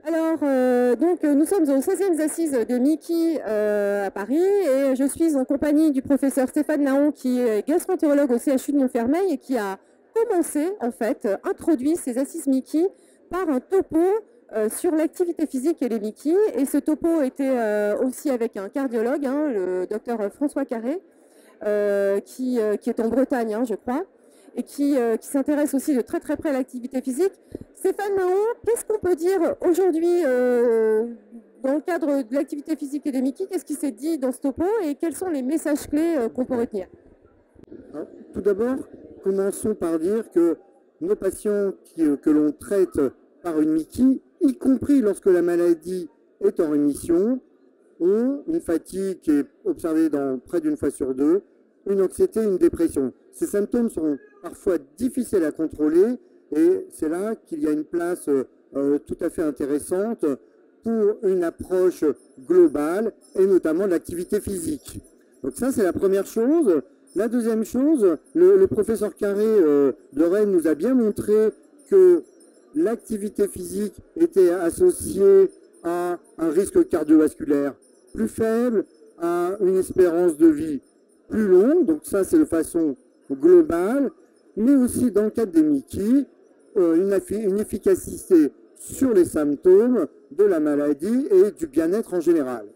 Alors, nous sommes aux 16e assises de Mickey à Paris et je suis en compagnie du professeur Stéphane Naon qui est gastro-entérologue au CHU de Montfermeil et qui a commencé, en fait, introduit ces assises Mickey par un topo sur l'activité physique et les Mickey. Et ce topo était aussi avec un cardiologue, hein, le docteur François Carré, qui est en Bretagne, hein, je crois, et qui s'intéresse aussi de très très près à l'activité physique. Stéphane Naon, qu'est-ce qu'on peut dire aujourd'hui dans le cadre de l'activité physique et des Mickey? Qu'est-ce qui s'est dit dans ce topo et quels sont les messages clés qu'on peut retenir? Alors, tout d'abord, commençons par dire que nos patients que l'on traite par une Mickey, y compris lorsque la maladie est en rémission, ont une fatigue qui est observée dans près d'une fois sur deux, une anxiété, une dépression. Ces symptômes sont parfois difficiles à contrôler et c'est là qu'il y a une place tout à fait intéressante pour une approche globale et notamment l'activité physique. Donc ça, c'est la première chose. La deuxième chose, le professeur Carré de Rennes nous a bien montré que l'activité physique était associée à un risque cardiovasculaire plus faible, à une espérance de vie plus longue, donc ça c'est de façon globale, mais aussi dans le cadre des Mickey, une efficacité sur les symptômes de la maladie et du bien-être en général.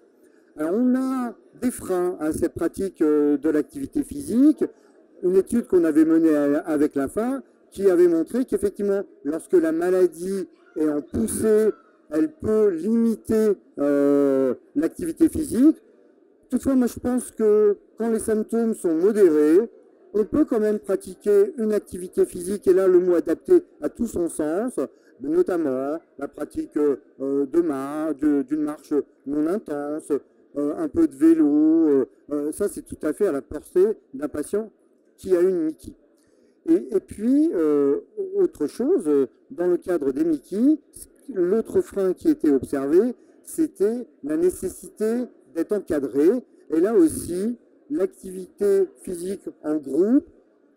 Alors on a des freins à cette pratique de l'activité physique, une étude qu'on avait menée avec l'AFA qui avait montré qu'effectivement lorsque la maladie est en poussée, elle peut limiter l'activité physique. Toutefois, moi je pense que quand les symptômes sont modérés, on peut quand même pratiquer une activité physique, et là le mot adapté a tout son sens, notamment la pratique d'une marche non intense, un peu de vélo, ça c'est tout à fait à la portée d'un patient qui a une Mickey. Et puis, autre chose, dans le cadre des Mickey, l'autre frein qui était observé, c'était la nécessité d'être encadré. Et là aussi, l'activité physique en groupe,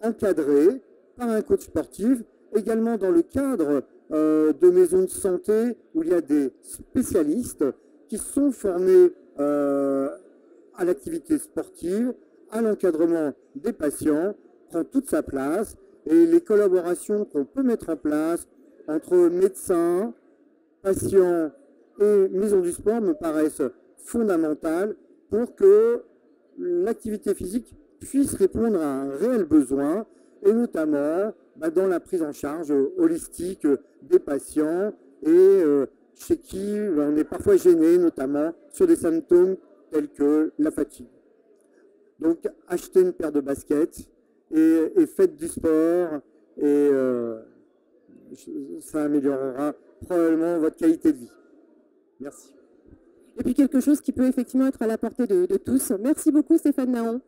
encadrée par un coach sportif, également dans le cadre de maisons de santé où il y a des spécialistes qui sont formés à l'activité sportive, à l'encadrement des patients, prend toute sa place. Et les collaborations qu'on peut mettre en place entre médecins, patients et maisons du sport me paraissent fondamentales pour que l'activité physique puisse répondre à un réel besoin, et notamment dans la prise en charge holistique des patients et chez qui on est parfois gêné, notamment sur des symptômes tels que la fatigue. Donc achetez une paire de baskets et faites du sport et ça améliorera probablement votre qualité de vie. Merci. Et puis quelque chose qui peut effectivement être à la portée de tous. Merci beaucoup Stéphane Naon.